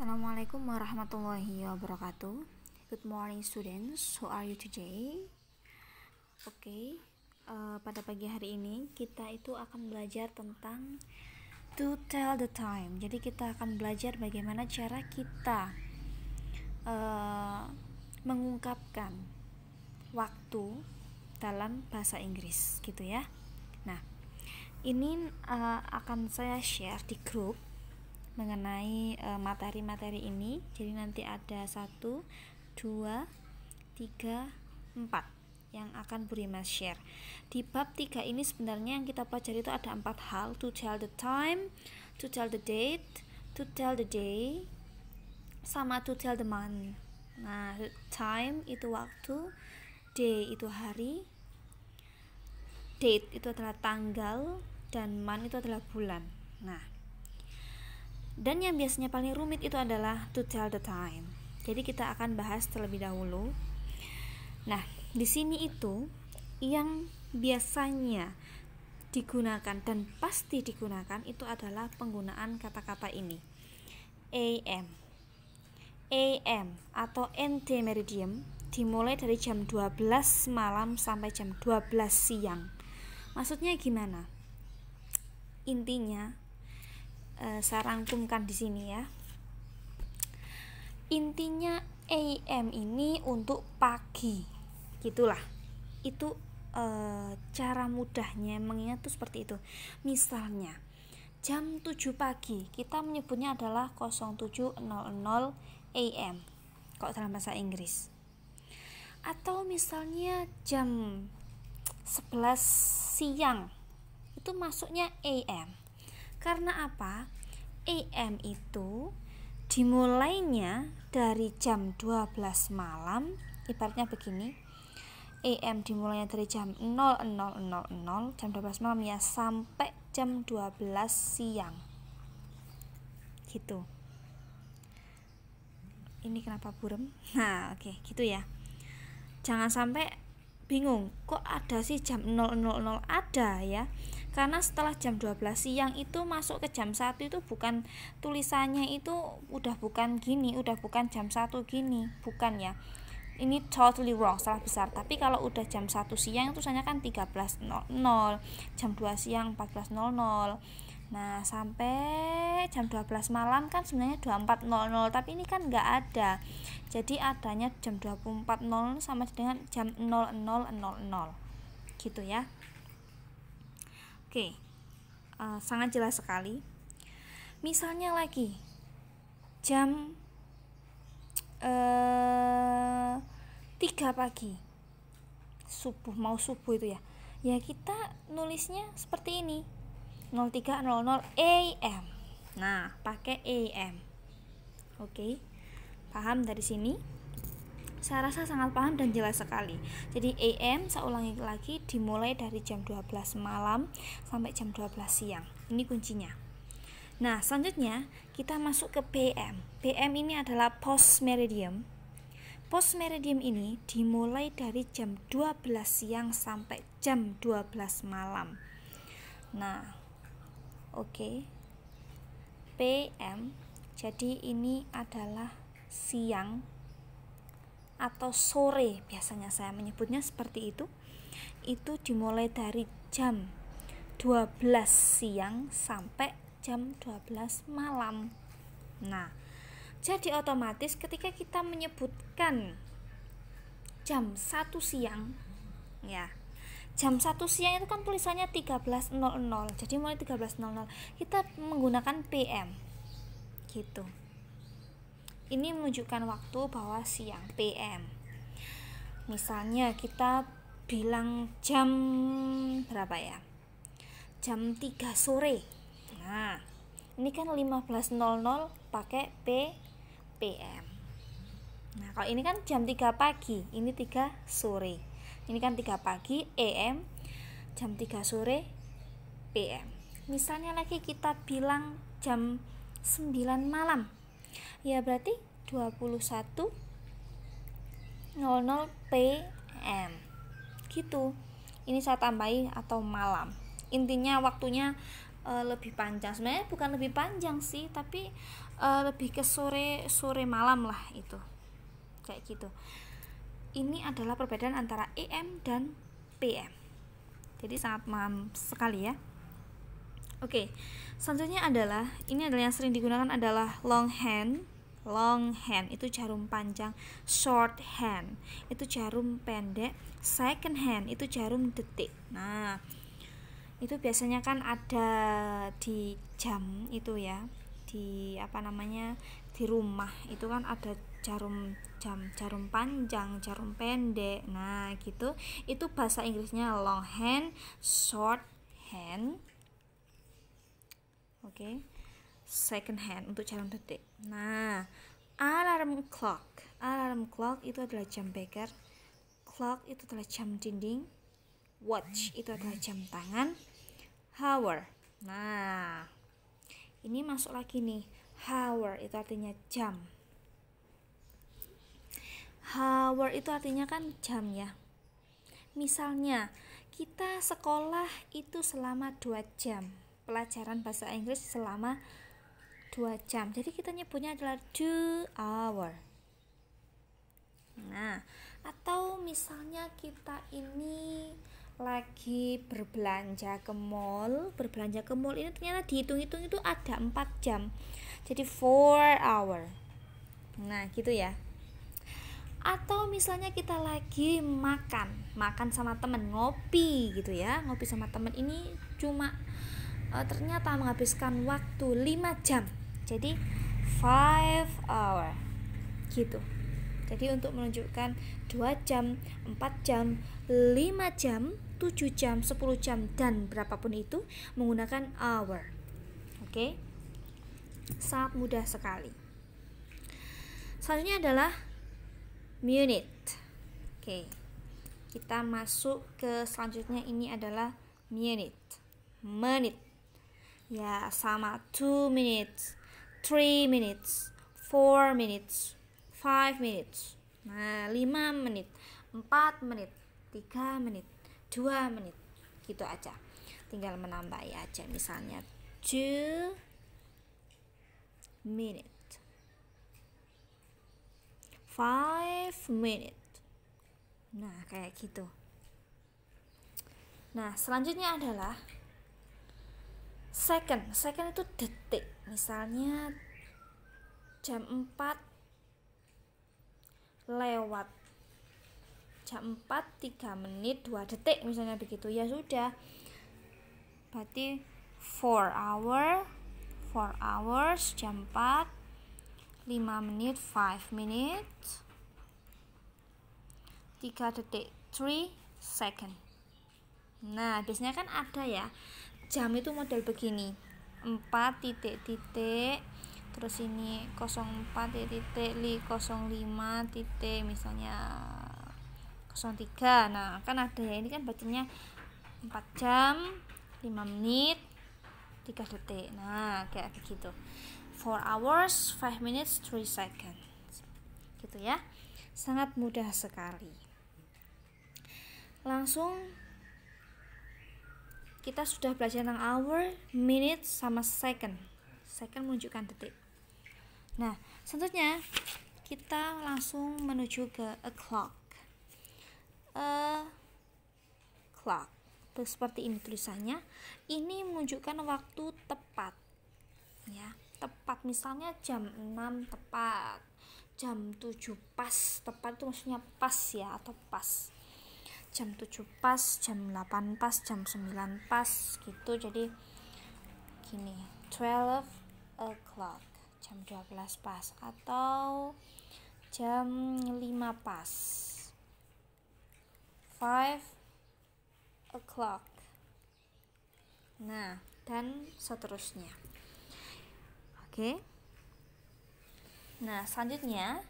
Assalamualaikum warahmatullahi wabarakatuh. Good morning students, how are you today? Pada pagi hari ini kita itu akan belajar tentang to tell the time. Jadi kita akan belajar bagaimana cara kita mengungkapkan waktu dalam bahasa Inggris, gitu ya. Nah, ini akan saya share di grup mengenai materi-materi ini. Jadi nanti ada 1, 2, 3, 4 yang akan Bu Rima share. Di bab 3 ini sebenarnya yang kita pelajari itu ada 4 hal: to tell the time, to tell the date, to tell the day, sama to tell the month. Nah, time itu waktu, day itu hari, date itu adalah tanggal, dan month itu adalah bulan. Nah, dan yang biasanya paling rumit itu adalah to tell the time. Jadi kita akan bahas terlebih dahulu. Nah, di sini itu yang biasanya digunakan dan pasti digunakan itu adalah penggunaan kata-kata ini. AM atau NT meridian dimulai dari jam 12 malam sampai jam 12 siang. Maksudnya gimana? Intinya saya rangkumkan di sini ya. Intinya AM ini untuk pagi, gitulah. Itu cara mudahnya mengingat tuh seperti itu. Misalnya jam 7 pagi kita menyebutnya adalah 07.00 AM kalau dalam bahasa Inggris. Atau misalnya jam 11 siang itu masuknya AM. Karena apa? AM itu dimulainya dari jam 12 malam. Ibaratnya begini, AM dimulainya dari jam 00.00 jam 12 malam ya, sampai jam 12 siang gitu. Ini kenapa burem? Nah, oke, gitu ya. Jangan sampai bingung, kok ada sih jam 00.00? Ada ya. Karena setelah jam 12 siang itu masuk ke jam 1 itu bukan, tulisannya itu udah bukan gini, udah bukan jam 1 gini, bukan ya. Ini totally wrong, salah besar. Tapi kalau udah jam 1 siang itu tulisannya kan 13.00, jam 2 siang 14.00. Nah, sampai jam 12 malam kan sebenarnya 24.00, tapi ini kan nggak ada. Jadi adanya jam 24.00 sama dengan jam 00.00 gitu ya. Oke, sangat jelas sekali. Misalnya lagi jam 3 pagi, mau subuh itu ya. Ya kita nulisnya seperti ini, 03.00 AM. Nah, pakai AM. Oke, paham dari sini? Saya rasa sangat paham dan jelas sekali. Jadi AM, saya ulangi lagi, dimulai dari jam 12 malam sampai jam 12 siang. Ini kuncinya. Nah, selanjutnya kita masuk ke PM. PM ini adalah post meridian. Post meridian ini dimulai dari jam 12 siang sampai jam 12 malam. Nah, oke. PM, jadi ini adalah siang atau sore, biasanya saya menyebutnya seperti itu. Itu dimulai dari jam 12 siang sampai jam 12 malam. Nah, jadi otomatis ketika kita menyebutkan jam 1 siang ya, jam 1 siang itu kan tulisannya 13.00. Jadi mulai 13.00 kita menggunakan PM gitu. Ini menunjukkan waktu bahwa siang, PM. Misalnya kita bilang jam berapa ya? Jam 3 sore. Nah, ini kan 15.00 pakai PM. Nah, kalau ini kan jam 3 pagi, ini 3 sore. Ini kan 3 pagi AM, jam 3 sore PM. Misalnya lagi kita bilang jam 9 malam. Ya berarti 21.00 PM gitu. Ini saya tambahi atau malam. Intinya waktunya lebih panjang. Sebenarnya bukan lebih panjang sih, tapi lebih ke sore malam lah itu, kayak gitu. Ini adalah perbedaan antara AM dan PM. Jadi sangat paham sekali ya. Oke, selanjutnya adalah yang sering digunakan adalah long hand. Long hand itu jarum panjang, short hand itu jarum pendek, second hand itu jarum detik. Nah, itu biasanya kan ada di jam itu ya, di di rumah itu kan ada jarum panjang, jarum pendek. Nah gitu, itu bahasa Inggrisnya long hand, short hand, oke. Second hand untuk jarum detik. Nah, alarm clock itu adalah jam beker, clock itu adalah jam dinding, watch itu adalah jam tangan, hour. Nah, ini masuk lagi nih, hour itu artinya jam. Hour itu artinya kan jam ya. Misalnya kita sekolah itu selama 2 jam, pelajaran bahasa Inggris selama 2 jam, jadi kita nyebutnya adalah 2 hour. Nah, atau misalnya kita ini lagi berbelanja ke mall ini ternyata dihitung-hitung itu ada 4 jam, jadi 4 hour. Nah gitu ya. Atau misalnya kita lagi makan sama temen, ngopi gitu ya, ngopi sama temen ini cuma ternyata menghabiskan waktu 5 jam, jadi 5 hour gitu. Jadi untuk menunjukkan 2 jam, 4 jam, 5 jam, 7 jam, 10 jam, dan berapapun itu menggunakan hour. Oke? Sangat mudah sekali. Selanjutnya adalah minute. Oke. Kita masuk ke selanjutnya, ini adalah minute. Menit. Ya, sama 2 minutes, 3 minutes, 4 minutes, 5 minutes. Nah, 5 menit, 4 menit, 3 menit, 2 menit. Gitu aja. Tinggal menambah aja, misalnya 2 minutes, 5 minutes. Nah, kayak gitu. Nah, selanjutnya adalah second. Second itu detik. Misalnya jam 4 lewat, jam 4 3 menit 2 detik misalnya begitu, ya sudah, berarti 4 hours, jam 4 5 menit, 5 minutes, 3 detik, 3 second. Nah biasanya kan ada ya jam itu model begini, 4 titik-titik, terus ini 04 titik 05 titik misalnya 03. Nah kan ada ya, ini kan bacanya 4 jam 5 menit 3 detik. Nah kayak begitu, 4 hours 5 minutes 3 seconds gitu ya. Sangat mudah sekali. Langsung kita sudah belajar tentang hour, minute, sama second. Second menunjukkan detik. Nah, selanjutnya kita langsung menuju ke a clock. A clock. Terus seperti ini tulisannya. Ini menunjukkan waktu tepat. Ya, tepat. Misalnya jam 6 tepat. Jam 7 pas. Tepat itu maksudnya pas ya, atau pas. Jam 7 pas, jam 8 pas, jam 9 pas gitu. Jadi gini, 12 o'clock, jam 12 pas, atau jam 5 pas, 5 o'clock. Nah, dan seterusnya. Oke. Nah, selanjutnya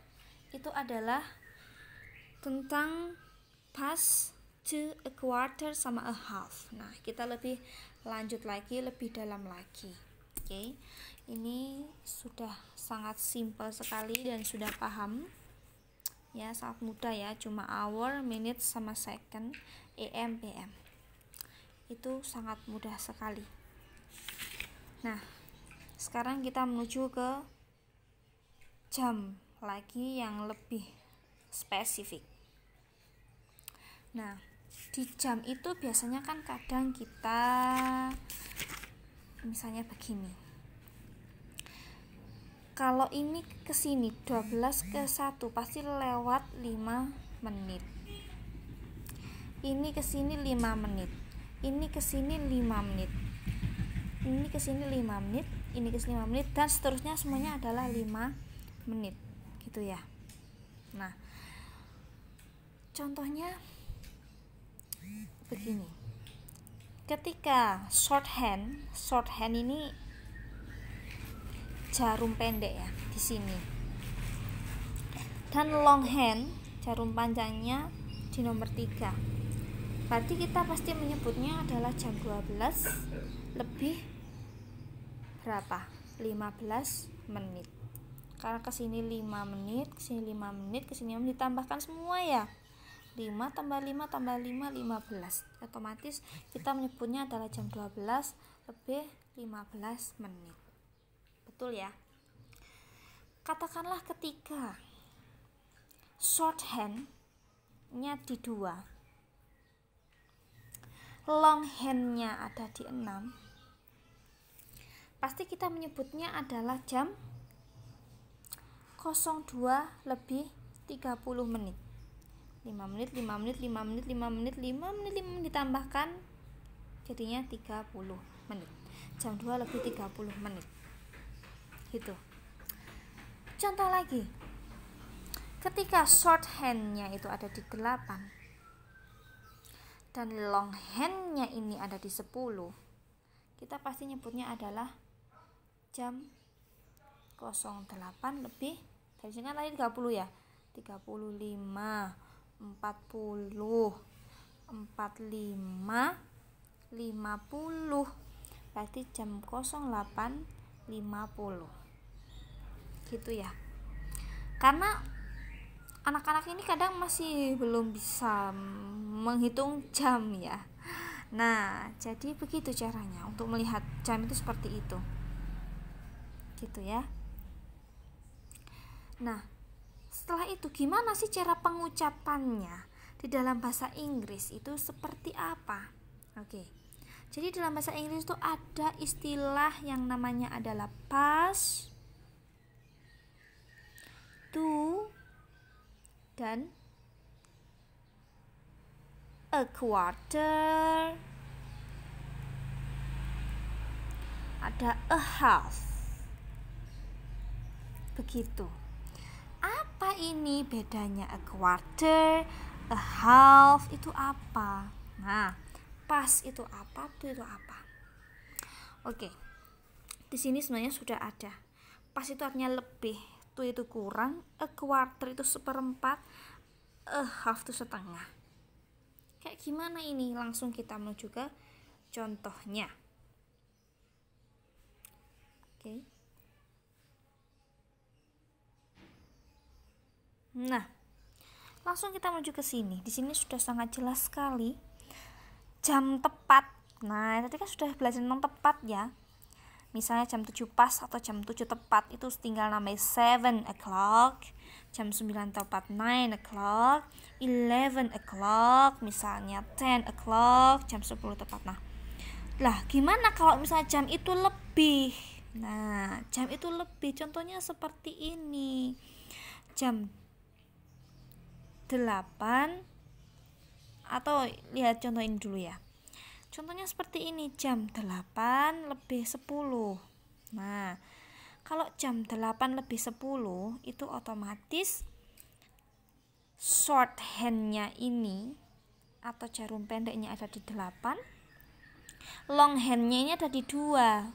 itu adalah tentang past, to, a quarter, sama a half. Nah, kita lebih lanjut lagi, lebih dalam lagi. Oke. Ini sudah sangat simpel sekali dan sudah paham. Ya, sangat mudah ya, cuma hour, minute, sama second, AM, PM. Itu sangat mudah sekali. Nah, sekarang kita menuju ke jam lagi yang lebih spesifik. Nah, di jam itu biasanya kan kadang kita misalnya begini. Kalau ini ke sini 12 ke 1 pasti lewat 5 menit. Ini ke sini 5 menit. Ini ke sini 5 menit. Ini ke sini 5 menit, ini ke sini 5 menit, dan seterusnya semuanya adalah 5 menit. Gitu ya. Nah, contohnya begini. Ketika shorthand ini jarum pendek ya di sini. Dan longhand, jarum panjangnya di nomor 3. Berarti kita pasti menyebutnya adalah jam 12 lebih berapa? 15 menit. Karena kesini 5 menit, kesini 5 menit, kesini 5 menit, ditambahkan semua ya. 5 tambah 5 tambah 5, 15. Otomatis kita menyebutnya adalah jam 12 lebih 15 menit. Betul ya? Katakanlah ketika shorthand-nya di 2, longhand-nya ada di 6, pasti kita menyebutnya adalah jam 02 lebih 30 menit. 5 menit, 5 menit, 5 menit, 5 menit, 5 menit, 5 menit ditambahkan jadinya 30 menit. Jam 2 lebih 30 menit. Gitu. Contoh lagi. Ketika shorthand-nya itu ada di 8 dan longhand-nya ini ada di 10, kita pasti nyebutnya adalah jam 08 lebih, dari sini kan tadi 30 ya, 35, 40, 45, 50, berarti jam 08.50. Gitu ya. Karena anak-anak ini kadang masih belum bisa menghitung jam ya. Nah, jadi begitu caranya untuk melihat jam itu seperti itu. Gitu ya. Nah, setelah itu gimana sih cara pengucapannya di dalam bahasa Inggris itu seperti apa? Oke. Jadi dalam bahasa Inggris itu ada istilah yang namanya adalah past, to, dan a quarter, ada a half. Begitu. Apa ini bedanya a quarter, a half itu apa? Nah, past itu apa, to itu apa? Oke. Di sini sebenarnya sudah ada. Past itu artinya lebih, to itu kurang, a quarter itu seperempat, a half itu setengah. Kayak gimana ini? Langsung kita menuju ke contohnya. Oke. Nah, langsung kita menuju ke sini. Di sini sudah sangat jelas sekali jam tepat. Nah, tadi kan sudah belajar tentang tepat ya. Misalnya jam 7 pas atau jam 7 tepat itu tinggal namanya 7 o'clock, jam 9 tepat 9 o'clock, 11 o'clock, misalnya 10 o'clock, jam 10 tepat. Nah, lah gimana kalau misalnya jam itu lebih? Nah, jam itu lebih contohnya seperti ini. Jam 8, atau lihat contoh ini dulu ya. Contohnya seperti ini, jam 8 lebih 10. Nah, kalau jam 8 lebih 10 itu otomatis shorthand-nya ini atau jarum pendeknya ada di 8, longhand-nya ini ada di 2.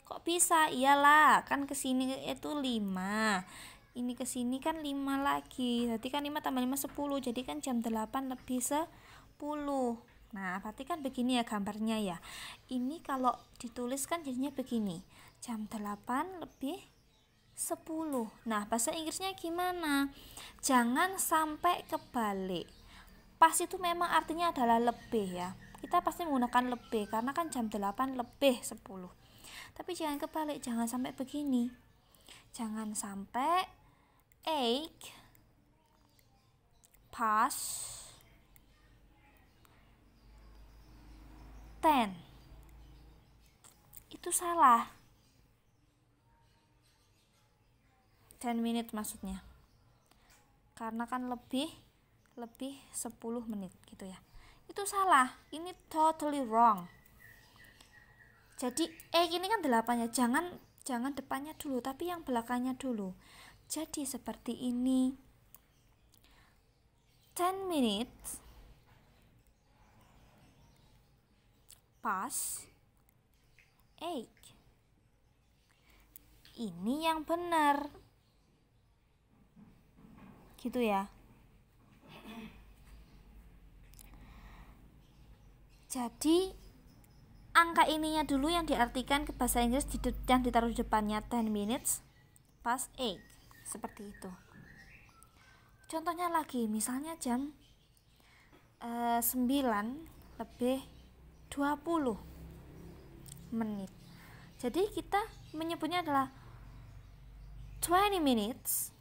Kok bisa? Iyalah, kan kesini itu 5. Ini kesini kan 5 lagi. Berarti kan 5 tambah 5 10. Jadi kan jam 8 lebih 10. Nah, berarti kan begini ya gambarnya ya. Ini kalau ditulis kan jadinya begini. Jam 8 lebih 10. Nah, bahasa Inggrisnya gimana? Jangan sampai kebalik. Pas itu memang artinya adalah lebih ya. kita pasti menggunakan lebih karena kan jam 8 lebih 10. Tapi jangan kebalik, jangan sampai begini. Jangan sampai 8 past 10. Itu salah. 10 menit maksudnya. Karena kan lebih 10 menit gitu ya. Itu salah. Ini totally wrong. Jadi ini kan 8 ya. Jangan depannya dulu, tapi yang belakangnya dulu. Jadi seperti ini. 10 minutes past 8. Ini yang benar. Gitu ya. Jadi angka ininya dulu yang diartikan ke bahasa Inggris yang ditaruh di depannya 10 minutes past 8. Seperti itu. Contohnya lagi, misalnya jam 9 lebih 20 menit. Jadi kita menyebutnya adalah 20 minutes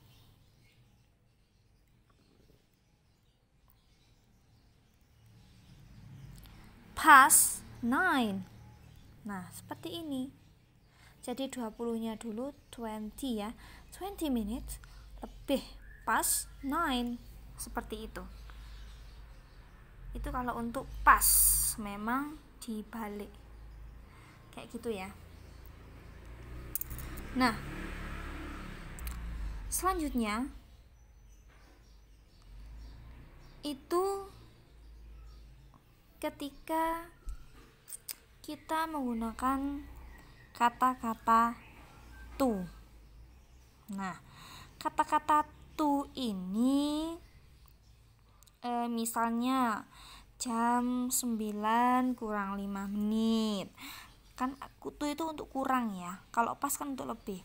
past 9. Nah, seperti ini. Jadi 20-nya dulu 20 ya. 20 minutes lebih past 9. Seperti itu. Itu kalau untuk pas, memang dibalik. Kayak gitu ya. Nah, selanjutnya itu ketika kita menggunakan kata-kata to. Nah, kata-kata to ini misalnya jam 9 kurang 5 menit. Kan to itu untuk kurang ya. Kalau pas kan untuk lebih.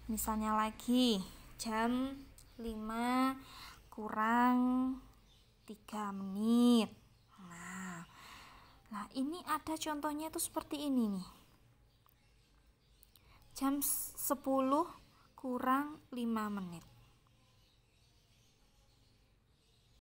Misalnya lagi jam 5 kurang 3 menit. Nah, ini ada contohnya itu seperti ini nih. Jam 10 kurang 5 menit.